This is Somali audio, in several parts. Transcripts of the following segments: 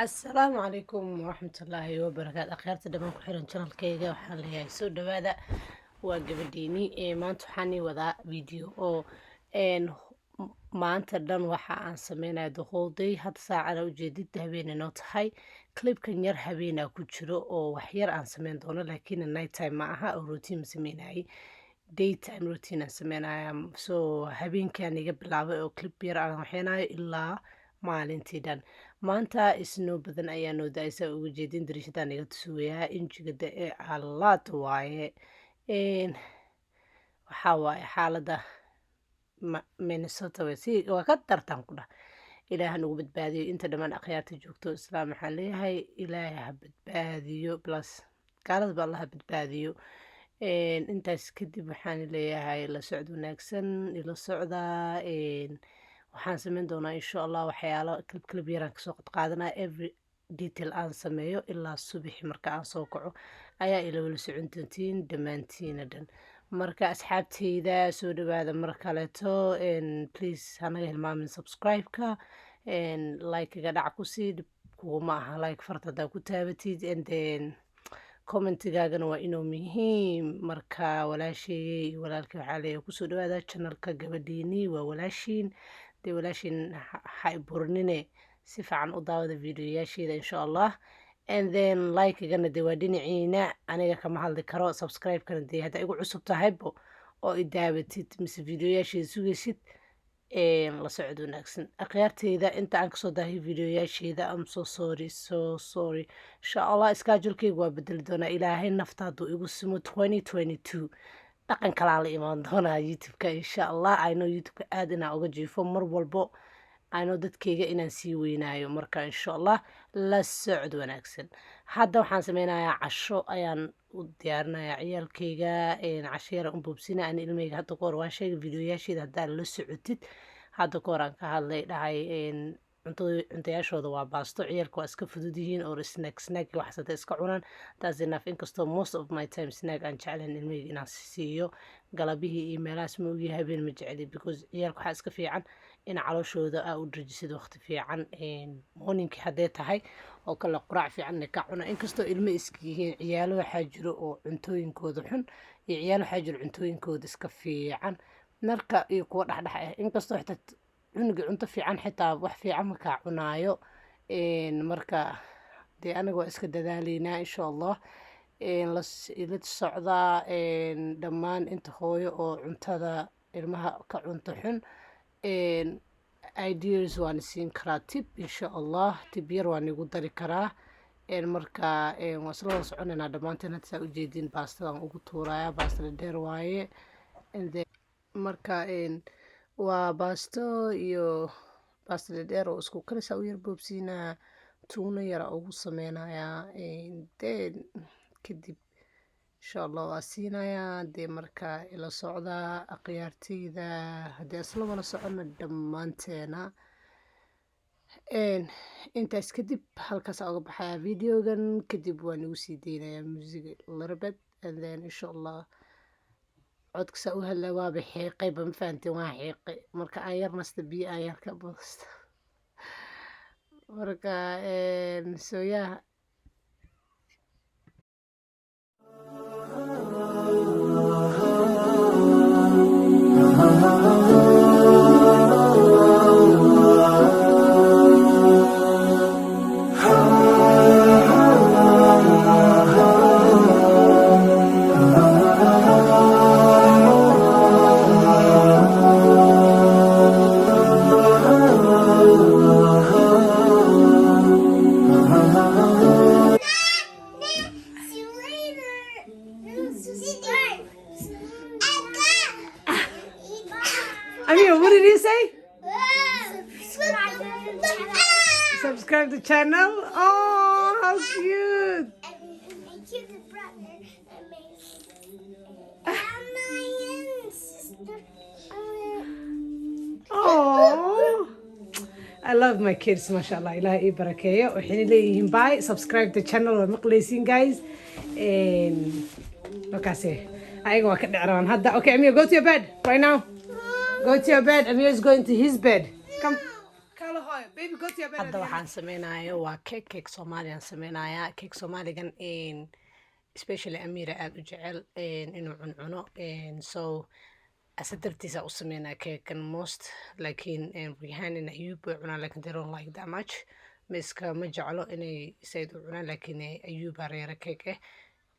asalaamu calaykum waraxmatullaahi wabarakaatu akhyaarta dhammaan ku xiran janalkayga waxaan leeyahay soo dhawaada waa gabadhiini maanta waxaan ii wadaa video oo maanta dhan waxa aan sameynaya the whole day hadda saacada ujeedid habeen inoo tahay clipkan yar habeenaa ku jiro oo wax yar aan sameyn doono laakiin night time ma aha oo routine ma sameynayay daytime routine aan sameynaya so habeenkaan iga bilaabay oo clip yar aan waxeynayo ilaa maalintii dhan maanta isnoo badan ayaa noo da-aysa uga jeedin dariishadaan iga tusugayaa injiga da-e alaad waaye waxaa waaye xaaladda minnesota waa ka dartaan ku dhah ilaaha nagu badbaadiyo inta dhammaan akhyaarta joogto islaam waxaan leeyahay ilaahay ha badbaadiyo plus gaalada ba allaha badbaadiyo intaas kadib waxaan leeyahay la socod wanaagsan ila socdaa waxaan sameyn doonaa insha allah waxyaalo clip yaraan kasoo qadqaadanaa every detail aan sameeyo ilaa subaxi marka aan soo kaco ayaa ila wala socon doontiin dhammaantiina dhan marka asxaabteyda soo dhawaada mar kaleeto please hanaga hilmaamin subscribe-ka like-ga dhac kusii dhib kuguma aha like farta hadaa ku taabatid and then commentigaagana waa inuu muhiim marka walaasheeyey iyo walaalkii waxaa leeyahay kusoo dhawaada channelka gabadhiini waa walaashiin dee walaashiin ha burinine si fiican u daawada videoyaasheeda insha allah and then like-gana dee waa dhinaciina aniga kama hadli karo subscribe-kana dee haddaa igu cusub tahaybo oo i daabatid mise videoyaasheeda sugaysid la socod wanaagsan akhyaarteyda inta aan kasoo daahay videoyaasheeda am so sorry insha allah iskaajulkeyga waa bedeli doonaa ilaahay nafta hadduu igu simo 2022 dhaqan kalaan la imaan doonaa youtube-ka insha allah ayno youtube-ka aada inaan uga jiifo mar walbo ayno dadkeyga inaan sii weynaayo marka insha allah la socod wanaagsan hadda waxaan sameynayaa casho ayaan u diyaarinayaa ciyaalkeyga casho yara u buubsina aan ilmeyga hadda kahor waan sheegay videoyaasheeda haddaa la socotid hadda kahor aan ka hadlay dhahay cuntayaashooda waa baasto ciyaalka waa iska fudud yihiin oo snack waxaas hadda iska cunaan taas enough inkastoo most of my time snack aan jeclayn ilmeyga inaan siiyo galabihii iyo meelahaas ma ogi habeen ma jeceli because ciyaalka waxaa iska fiican in calooshooda aa u dhajisid waqti fiican morningkii haddee tahay oo kale quraac fiicanna ka cuna inkastoo ilmo iska yihiin ciyaalo waxaa jiro oo cuntooyinkooda xun iyo ciyaalo waxaa jiro cuntooyinkooda iska fiican marka iyo kuwa dhexdhex ah inkastoo xitaa cunuga cunto fiican xitaa wax fiican markaa cunaayo marka dee aniga waa iska dadaalaynaa insha allah ila socdaa dhammaan inta hooyo oo cuntada ilmaha ka cunto xun ideas waan siin karaa tib insha allah tib yar waan igu dari karaa marka waan isla wada soconaynaa dhammaanteen hadda saa ujeedin baastadan ugu tuuraya baastada dheer waaye marka waa baasto iyo baastada dheer oo isku kalisaa u yar boobsiinaa tuuno yara ugu sameynayaa dee kadib insha allah waa siinayaa dee marka ila socdaa akhyaarteyda haddii isla wala socono dhammaanteena intaas kadib halkaasaa uga baxayaa videogan kadib waan igu sii deynayaa musiga larbed and then insha allah codkasaa u hadlaa waaba xiiqayba ma fahanteen waa xiiqay marka aan yar nasta biyo aan yar ka boosto marka sooyaha Amir, what did he say? Subscribe to the channel. Oh, how cute! Oh, I love my kids, mashallah. Ilahi ii barakeeyo. Waxay leeyihiin bye. Subscribe to the channel. Waa maqleysiin guys. Markaasi ayaga waa ka dhacraan hadda. Okay, Amir, go to your bed right now. Go to your bed. Amir is going to his bed. Come. Kala hoy. hadda waxaan sameynayo waa cake Soomaaliyan sameynayaa. Cake Soomaaligan especially Amira aad u jecel inuu cuncuno, so asadartiisa u sameynaa cakean most, laakiin Rihaan in Ayub way cunaan, laakiin they don't like that much. Miska ma jeclo inay sayd u cunaan, laakiin Ayub reere cake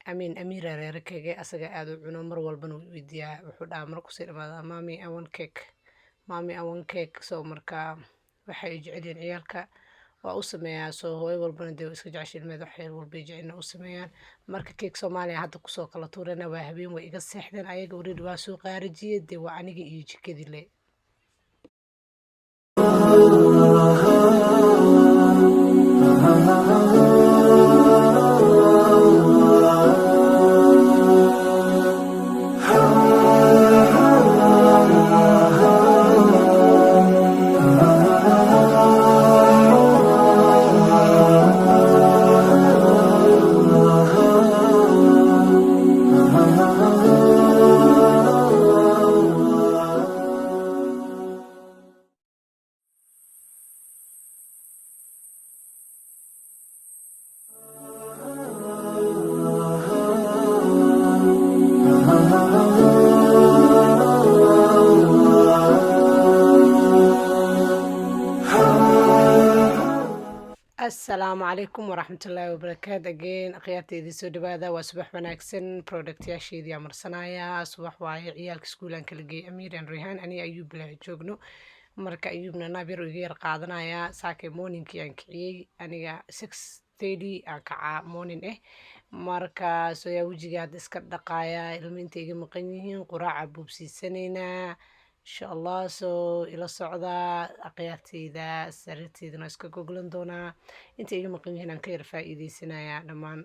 Amira reere cake asaga aad u cuno, mar walbana wuu weydiiyaa, wuxuu dhahaa markuu sii dhamaada mami I want cake. So marka waxay jecelyihiin ciyaalka waa u sameeyaa, soo hooyo walbana dee iska jecesha ilmeed waxay walbay jecelna u sameeyaan. Marka cake Soomaaliya hadda kusoo kala tuurana waa habeen way iga seexdeen ayaga wareed waa soo qaarajiyay, dee waa aniga iyo jikadii le. السلام عليكم ورحمة الله وبركاته. again أخياتي soo dhawaada, waa subax wanaagsan. productyaasheedii aan marsanayaa, subax waaye ciyaalka iskuulaan kala geeyay Amir and Rihaan, aniga Ayub la joogno. Marka Ayubna naabir iga yar qaadanayaa, saakay morningkii aan kiciyay aniga 6:30 aan kacaa morning marka soo yaa wajiga hadda iska dhaqaaya, ilmiinta iga maqan yihiin, quraaca buubsiisanaynaa insha Allah. soo ila socda aqyaarteyda, sariirteydana iska goglan doonaa, inta iga maqan yihiin aan ka yar faa'iideysanayaa dhammaan.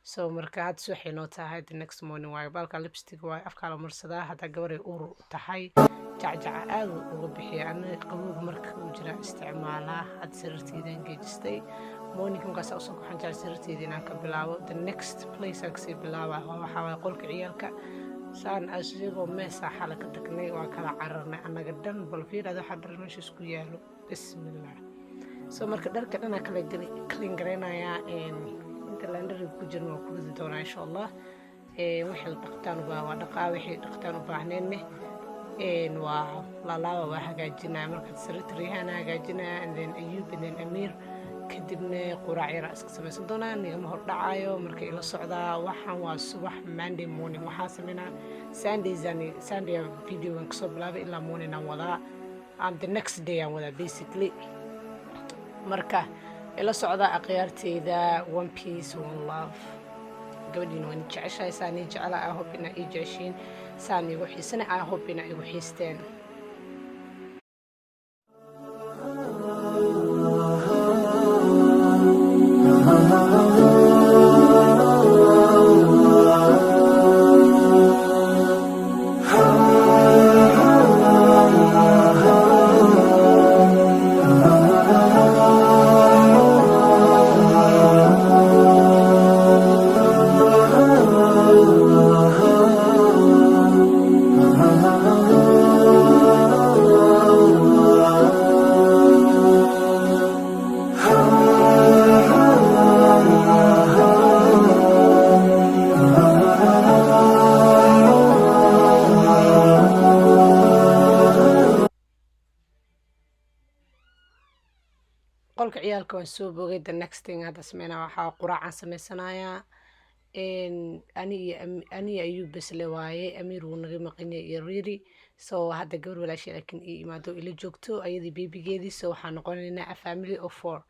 so marka hadda waxay noo tahay the next morning waayo, baalka lipstick waayo afkaa la marsadaa. hadda gabaray uur tahay, jacjaca aad uga bixiya, aniga qabowga marka uu jira isticmaalaa. hadda sariirteydaan geejistay morning markaas usoo waxaan jecel sariirteyda inaan ka bilaabo. the next place aan kasii bilaaba waxaa waaye qolka ciyaalka. saan asigoo meesa xala ka tagnay waa kala cararnay annaga dhan, bal fiirada waxaa dhar meesha isku yaalo, bismillah. so marka dharka dhanaa kala clean garaynayaa, inta laandhariga ku jirna waa ku ridi doonaa insha Allah. wixii dhaqtaan waa dhaqaa, wixii dhaqtaan u baahneenna waa laalaaba waa hagaajinaya. marka sariirta Rihaan hagaajinaya, and then Ayub and then Amir, kadibna quraac yar iska samaysan doonaa, nigama hor dhacayo. marka ila socdaa waxaan waa subax Monday morning, waxaa sameynaa Sunday video aan kasoo bilaabay ilaa morning aan wadaa, the next day aan wadaa basically. marka ila socdaa aqyaarteyda, one peace one love. gabadhiina waan jeceshahay, saan ii jecela, I hope inaa ii jeceshiin, saan iigu xiisana, I hope inaa igu xiisteen. qolka ciyaalka waan soo bogay. the next thing hadda sameynaa waxaa quraacaan samaysanayaa. ani Ayub bes le waaye, Amir wuu naga maqan yahay iyo Riri. so hadda gabar walaashay laakiin ii imaado ila joogto ayadii babygeedii. so waxaan noqonaynaa a family of 4,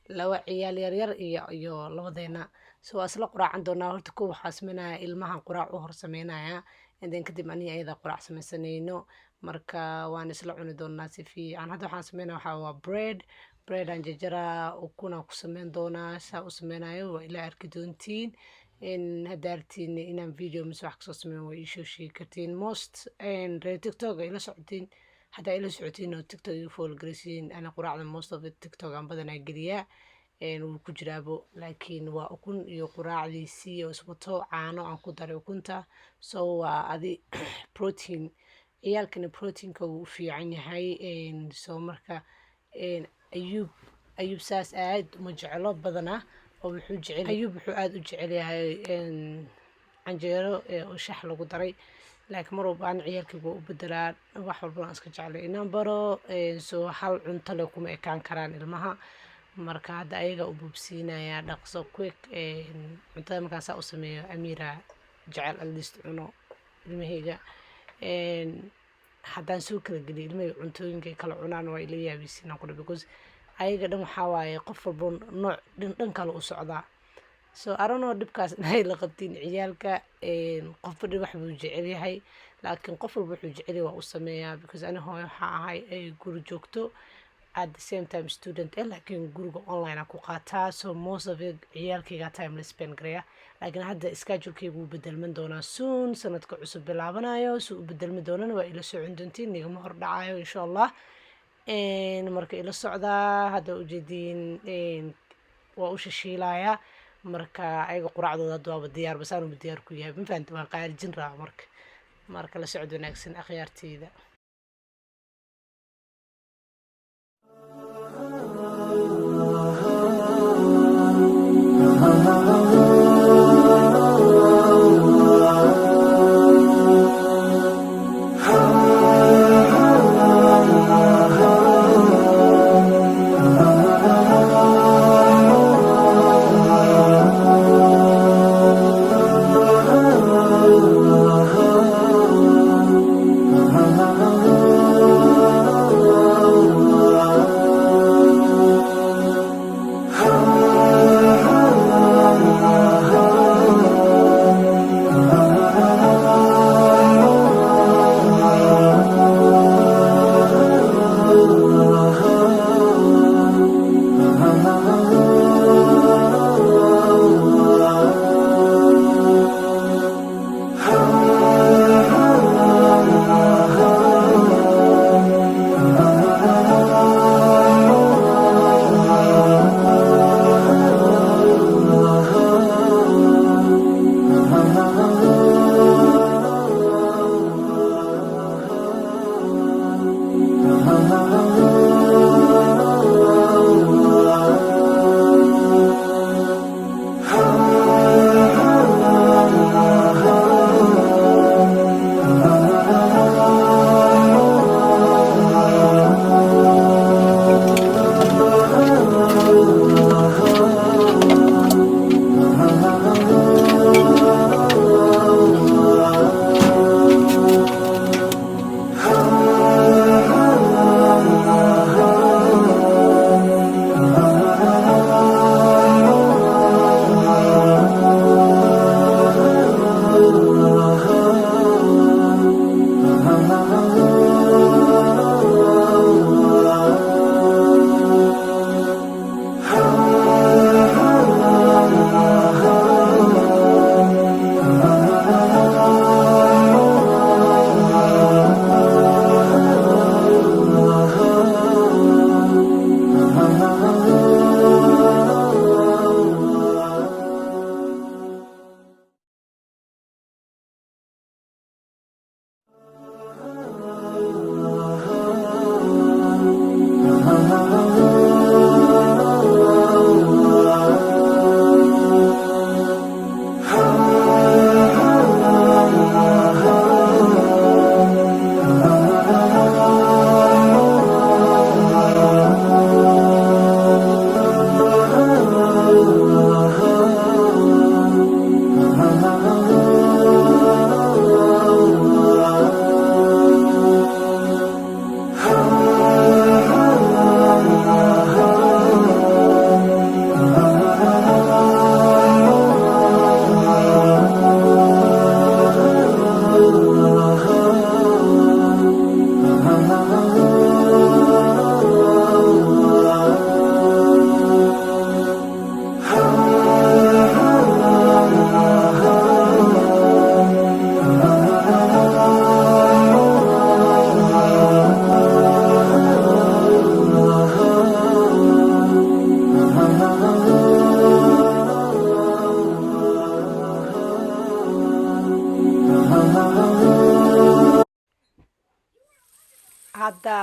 laba ciyaal yaryar iyo labadeena. so waa isla quraacan doonaa. horta kow waxaa sameynaya ilmahan quraac u hor sameynaya, and then kadib aniga ayada quraac samaysanayno. marka waan isla cuni doonaa si fiican. hadda waxaan sameynaya waxaa waa bread aan jajaraa, ukuna ku sameyn doonaa. saa u sameynayo waa ila arki doontiin. haddaartiin inaan video mise wax kasoo sameyn waa iisoo sheegi kartiin. most reer tiktok ila socotiin, haddaa ila socotiin oo tiktok igu follow garaysiin, ana quraacda most of it tiktok aan badanaa geliyaa, wuu ku jiraabo. laakiin waa ukun iyo quraacdiisii oo iswato, caano aan ku daray ukunta. so waa adi protein, ciyaalkana proteinka wuu u fiican yahay. so marka ayuub ayuub saas aad uma jeclo badanaa oo ayuub wuxuu aad u jecel yahay canjeero oo shax lagu daray laakiin mar walba aan ciyaalkayga u bedelaa wax walbana iska jeclay inaan baro soo hal cunto le kuma ekaan karaan ilmaha marka hadda ayaga u buubsiinaya dhaqso quick cuntada markaasaa u sameeyo amiira jecel alist cuno ilmahayga haddaan soo kala geliyo ilmahayga cuntooyinka ay kala cunaan waa ila yaabisinaan kudha because ayaga dhan waxaa waaye qof walbo nooc dhan kale u socdaa so aranoo dhibkaas inay la qabtiin ciyaalka qofba dhib wax buu jecel yahay laakiin qof walba wuxuu jecel yahay waa u sameeyaa because ani hooyo waxaa ahay guri joogto at the same time student laakiin guriga online aan ku qaataa so most of it ciyaalkayga time la spend garaya laakiin hadda schedulekayga wuu bedelman doonaa soon sanadka cusub bilaabanayo so u bedelmi doonana waa ila socon doontiin nigama hor dhacayo insha allah marka ila socdaa hadda ujeediin waa u shishiilayaa marka ayaga quraacdooda hadda waaba diyaar basaanuba diyaar ku yahay ma fahamta waan qaarijin raaca marka la socod wanaagsan akhyaarteyda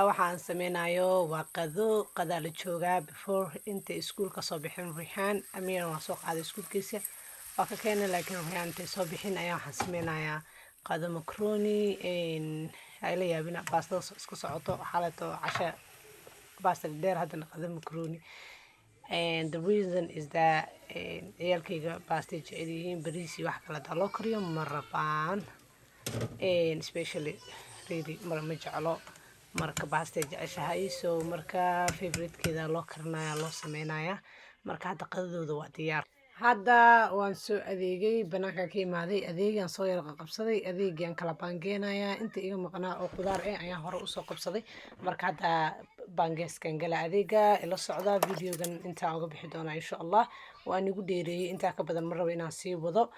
waxaan sameynayo waa qadaa la joogaa before intay iskuulka soo bixin Rihaan Amir waan soo qaaday iskuulkiisa waa ka keenay laakiin Rihaan intay soo bixin ayaa waxaan sameynayaa qado macaroni ay la yaabina baastada iska socoto xalato casha baasta dheer haddana qado macaroni. And the reason is that ciyaalkayga baasta jecel yihiin bariis iyo wax kale taa loo kariyo ma rabaan especially really ma jeclo marka baasta jeceshahay so marka favoritekeeda loo karinaya loo sameynaya marka hadda qadadooda waa diyaar. Hadda waan soo adeegay banaanka ka imaaday adeegan soo yar qabsaday adeegan kala baangeenaya inta iga maqnaa oo qudaar ayaan hore u soo qabsaday marka hadda baangeeskan gala adeega ila socda videogan inta uga bixi doona insha Allah waan igu dheereeyay inta ka badan mar rabo inaan sii wado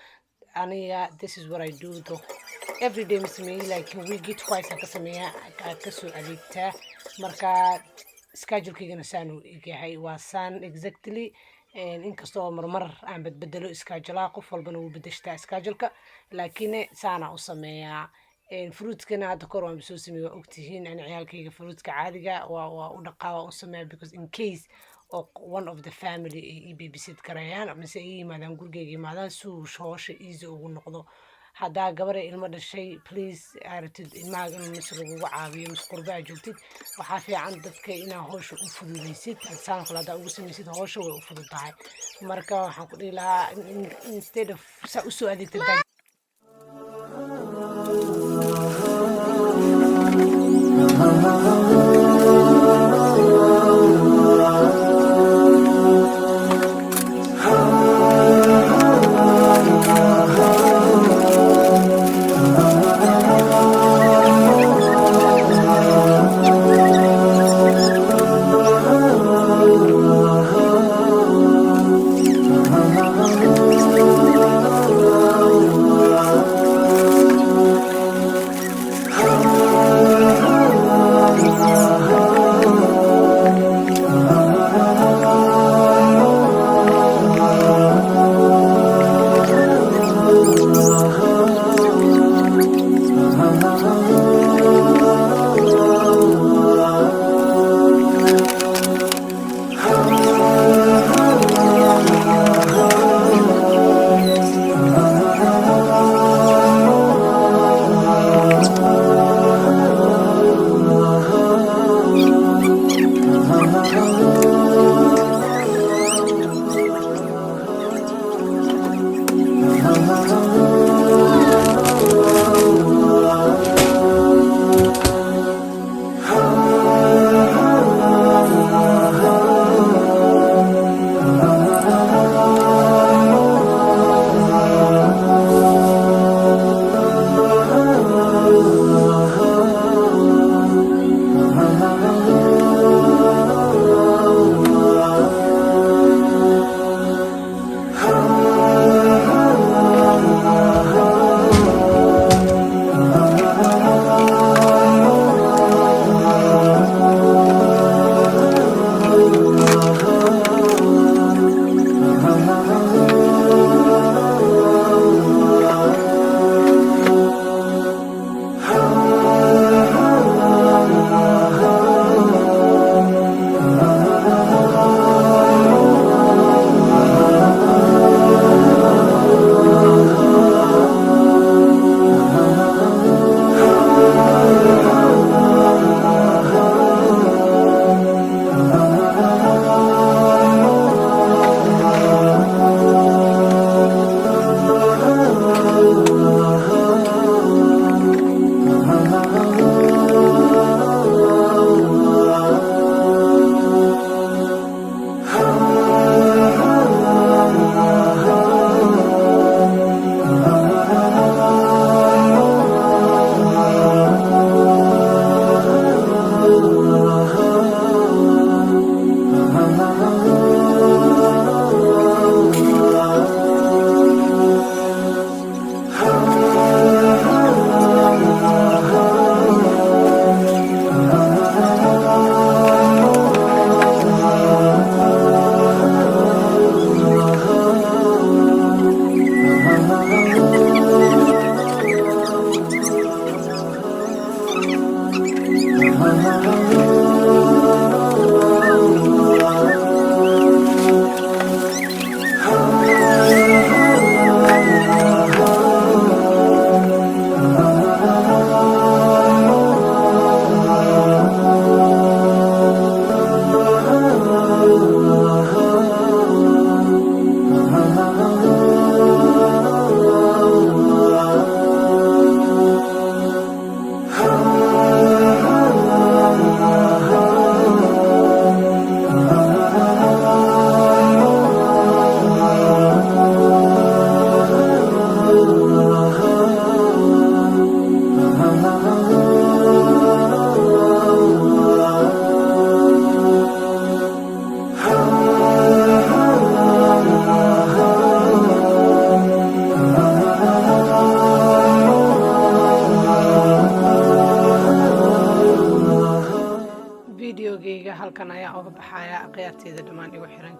aniga this is what I do though every day mismay like week twice ka sameeyaa ka soo adeegtaa marka schedule-keygana saan u yahay waa saan exactly inkastoo marmar aan bedbedelo schedule qof walbana uu bedeshtaa schedule-ka laakiin saana u sameeyaa fruitkana hadda kor waan soo sameeyay waa ogtihiin aan ciyaalkayga fruitka caadiga waa u dhaqaa u sameeyaa because in case one of the family ay babysit karayaan mise ay yimaadaan gurigeyga yimaadaan suu hawsha easy ugu noqdo haddaa gabar ilmo dhashay please aartid ilmahaaga inuu mis lagugu caawiyo mis qurbaa joogtid waxaa fiican dadka inaa hawsha u fududaysid saan kale haddaa ugu samaysid hawsha way u fududahay marka waxaan ku dhihi lahaa instead of saa usoo adeegta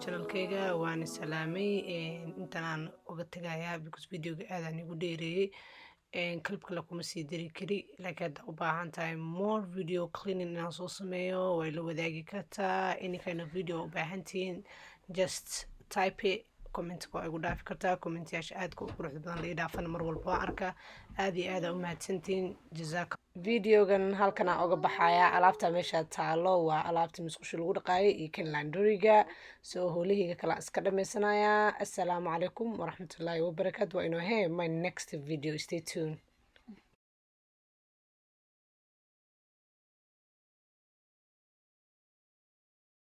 channelkayga waana salaamay intaan uga tagayaa because videoga aadaan igu dheereeyay kalbka la kuma sii dari kari laakiin hadda u baahan tahay more video cleaning inaan soo sameeyo way la wadaagi kartaa any kind of video u baahan tihiin just type it commentka waa igu dhaafi kartaa commentyaasha aadka u quruxda badan la ii dhaafana mar walba waan arkaa aad iyo aad u mahadsantihiin jazaaka videogan halkan aan uga baxayaa alaabta meesha taalo waa alaabta musqusha lagu dhaqaayay iyo kan laandoriga soo howlahayga kala iska dhamaysanayaa assalaamu calaykum waraxmatullaahi wabarakaatu waa inoo my next video stay tuned